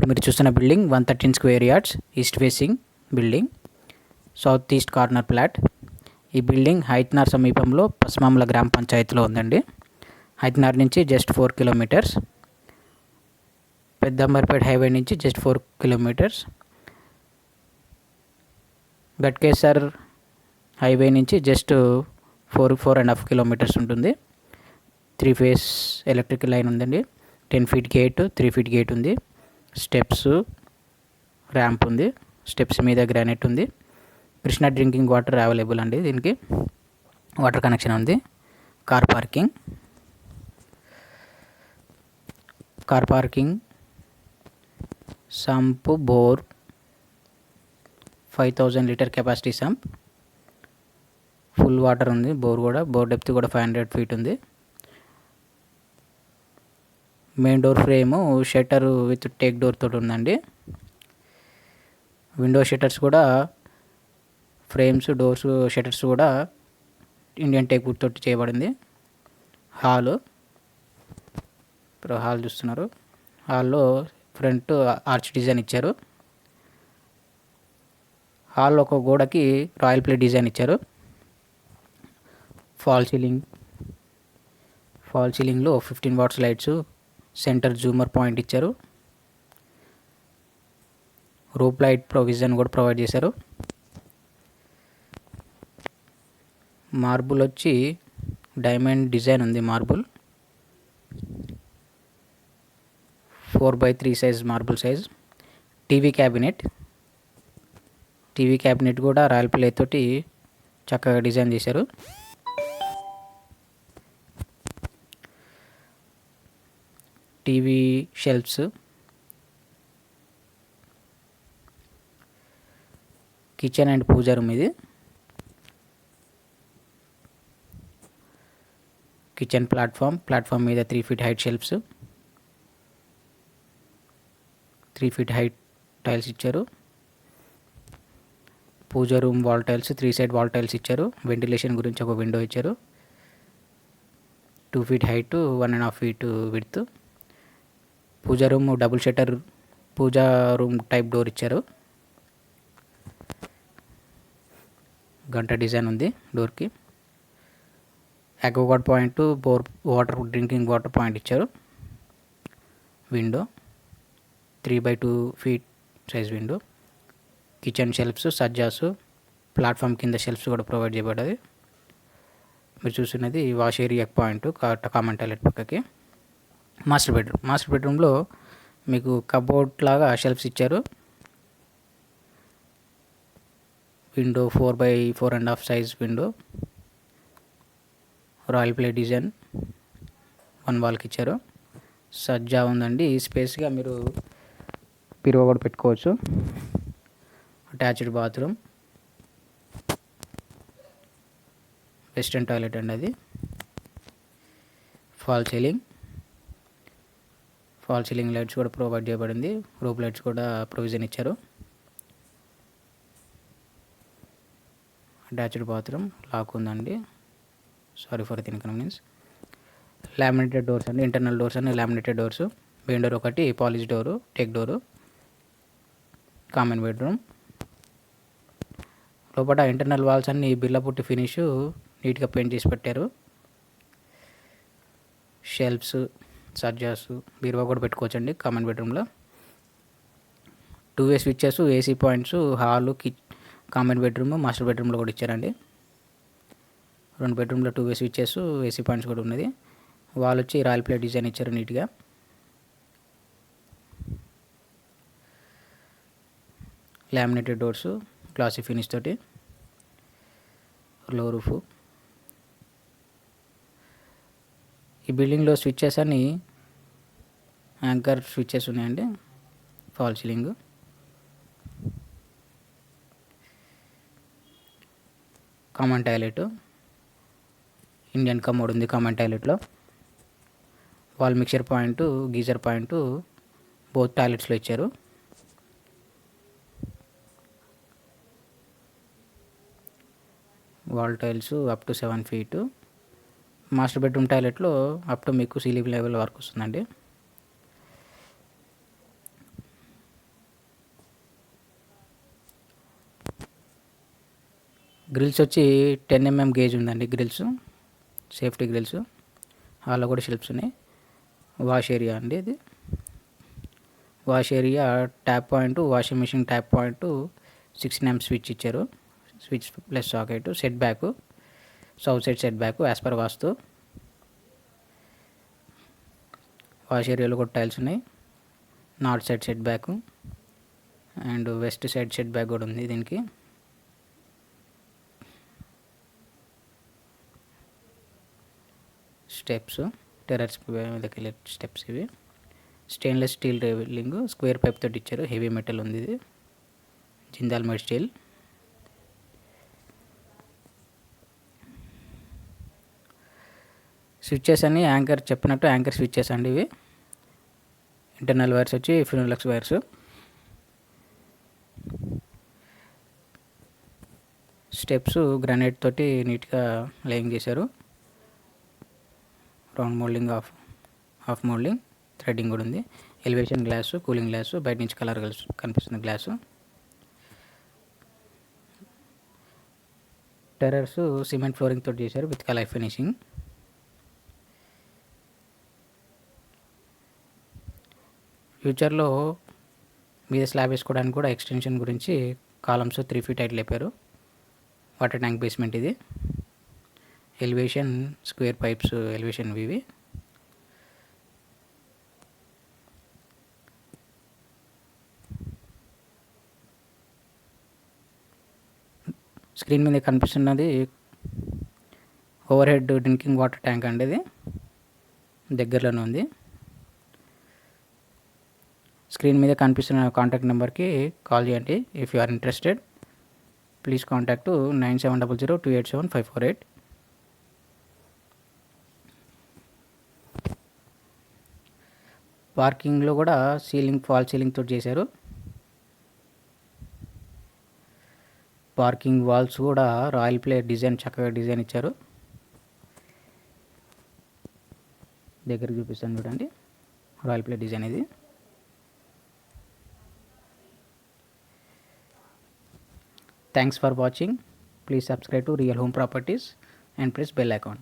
మీరు చూస్తున్న building 113 square yards east facing building, south east corner plot. ఈ building Haithnar సమీపంలో పస్మాముల గ్రామ పంచాయతీలో ఉందండి. హైత్నార్ నుంచి జస్ట్ 4 కిలోమీటర్స్, పెద్దంబర్పేట హైవే నుంచి జస్ట్ 4 కిలోమీటర్స్, గట్కేసర్ హైవే నుంచి జస్ట్ 4.5 కిలోమీటర్స్ ఉంటుంది. 3 ఫేస్ ఎలక్ట్రికల్ లైన్ ఉందండి. 10 ఫీట్ గేట్, 3 ఫీట్ గేట్ ఉంది. స్టెప్స్, ర్యాంప్ ఉంది. స్టెప్స్ మీద గ్రానైట్ ఉంది. కృష్ణా డ్రింకింగ్ వాటర్ అవైలబుల్ అండి. దీనికి వాటర్ కనెక్షన్ ఉంది. Car parking, sump, bore, 5000 litre capacity sump, full water ఉంది. బోర్ డెప్త్ కూడా 500 ఫీట్ ఉంది. Main door frame shutter with take door తోటి ఉందండి. విండో షట్టర్స్ కూడా, ఫ్రేమ్స్, డోర్స్, షట్టర్స్ కూడా ఇండియన్ టేక్ వుడ్ తోటి చేయబడింది. హాల్ చూస్తున్నారు. హాల్లో ఫ్రంట్ ఆర్చ్ డిజైన్ ఇచ్చారు. హాల్లో ఒక గోడకి రాయల్ ప్లే డిజైన్ ఇచ్చారు. ఫాల్ సీలింగ్లో 15 వాట్స్ లైట్స్, సెంటర్ జూమర్ పాయింట్ ఇచ్చారు. రూప్ లైట్ ప్రొవిజన్ కూడా ప్రొవైడ్ చేశారు. మార్బుల్ వచ్చి డైమండ్ డిజైన్ ఉంది. Marble 4x3 size marble size. TV cabinet కూడా రాయల్ ప్లే తోటి చక్కగా డిజైన్ చేశారు. TV shelves, kitchen and puja room. ఇది కిచెన్ ప్లాట్ఫామ్ మీద 3 feet height shelves, 3 feet height tiles ఇచ్చారు. Puja room wall tiles, 3 side wall tiles ఇచ్చారు. Ventilation గురించి ఒక విండో ఇచ్చారు. 2 feet height, 1.5 feet width. Puja room double shutter puja room type door ఇచ్చారు. గంట design ఉంది డోర్కి. Aquaguard point, drinking water point ఇచ్చారు. Window 3x2 feet size window. Kitchen shelves, సజ్జాస్, ప్లాట్ఫామ్ కింద షెల్ఫ్స్ కూడా ప్రొవైడ్ చేయబడ్డది. మీరు చూస్తున్నది wash area point, common toilet పక్కకి. మాస్టర్ బెడ్రూమ్లో మీకు కబోర్డ్ లాగా షెల్ఫ్స్ ఇచ్చారు. Window 4x4.5 size window. Royal play design 1 వాల్కి ఇచ్చారు. సజ్జా ఉందండి. స్పేస్గా మీరు బీరువా కూడా పెట్టుకోవచ్చు. అటాచ్డ్ బాత్రూమ్, వెస్టర్న్ టాయిలెట్ అండి అది. ఫాల్ సీలింగ్ లైట్స్ కూడా ప్రొవైడ్ చేయబడింది. రూప్ లైట్స్ కూడా ప్రొవిజన్ ఇచ్చారు. అటాచ్డ్ బాత్రూమ్, లాక్ ఉందండి. Sorry for the inconvenience. Laminated doors అండి. ఇంటర్నల్ డోర్స్ అన్ని లామినేటెడ్ డోర్స్. మెయిన్ డోర్ ఒకటి, polish door, take door. Common bedroom. లోపల ఇంటర్నల్ వాల్స్ అన్ని బిర్లా పుట్టి ఫినిష్ నీట్గా పెయింట్ చేసి పెట్టారు. షెల్ఫ్స్, సజ్జాస్, బీరువా కూడా పెట్టుకోవచ్చండి కామన్ బెడ్రూమ్లో. 2 వే switches, AC points hall, common bedroom, master బెడ్రూమ్లో కూడా ఇచ్చారండి. 2 బెడ్రూమ్లో 2 వే స్విచ్చెస్, ఏసీ పాయింట్స్ కూడా ఉన్నది. వాల్ వచ్చి రాయల్ ప్లే డిజైన్ ఇచ్చారు నీట్గా. లామినేటెడ్ డోర్స్, గ్లాసీ ఫినిష్ తోటి. లో రూఫ్. ఈ బిల్డింగ్లో స్విచ్చెస్ అన్ని యాంకర్ స్విచ్చెస్ ఉన్నాయండి. Fall ceiling. Common toilet, Indian commode ఉంది కామన్ టాయిలెట్లో. Wall mixer point, geyser point both టాయిలెట్స్లో ఇచ్చారు. Wall tiles up to 7 feet. Master bedroom టాయిలెట్లో అప్ టు మీకు సీలింగ్ లెవెల్ వరకు వస్తుందండి. గ్రిల్స్ వచ్చి 10 mm గేజ్ ఉందండి. Grills safety grills. హాల్లో కూడా షెల్ఫ్స్ ఉన్నాయి. వాష్ ఏరియా అండి ఇది. Wash area, tap point, washing machine tap point, 16 amp switch ఇచ్చారు. Switch plus socket. Set back, south side set back as per vastu. Wash ఏరియాలో కూడా టైల్స్ ఉన్నాయి. North side set back and west side set back కూడా ఉంది దీనికి. Steps, terrace మీదకి వెళ్ళే steps ఇవి. Stainless steel railing, square pipe తోటి ఇచ్చారు. హెవీ మెటల్ ఉంది ఇది, జిందాల్ మేడ్ స్టీల్. స్విచ్చెస్ అని యాంకర్ చెప్పినట్టు యాంకర్ స్విచ్చెస్ అండి ఇవి. ఇంటర్నల్ వైర్స్ వచ్చి ఫినోలెక్స్ వైర్స్. స్టెప్స్ గ్రానైట్ తోటి నీట్గా లేయింగ్ చేశారు. Round moulding, half moulding, threading కూడా ఉంది. ఎలివేషన్ గ్లాసు, కూలింగ్ గ్లాసు, బయట నుంచి కలర్ కనిపిస్తుంది గ్లాసు. టెర్రర్స్ సిమెంట్ ఫ్లోరింగ్ తోటి చేశారు విత్ కలర్ ఫినిషింగ్. ఫ్యూచర్లో మీద స్లాబ్ వేసుకోవడానికి కూడా ఎక్స్టెన్షన్ గురించి కాలమ్స్ 3 feet హైట్ లేపారు. వాటర్ ట్యాంక్ బేస్మెంట్ ఇది. ఎలివేషన్ స్క్వేర్ పైప్స్, ఎలివేషన్ ఇవి. స్క్రీన్ మీద కనిపిస్తున్నది overhead drinking water tank అండి. ఇది దగ్గరలోనే ఉంది. స్క్రీన్ మీద కనిపిస్తున్న కాంటాక్ట్ నెంబర్కి కాల్ చేయండి. If you are interested please contact 9700287548. పార్కింగ్లో కూడా సీలింగ్, ఫాల్ సీలింగ్ తోటి చేశారు. పార్కింగ్ వాల్స్ కూడా రాయల్ ప్లే డిజైన్, చక్కగా డిజైన్ ఇచ్చారు. దగ్గరికి చూపిస్తాను చూడండి, రాయల్ ప్లే డిజైన్ ఇది. Thanks for watching. Please subscribe to Real Home Properties and press bell icon.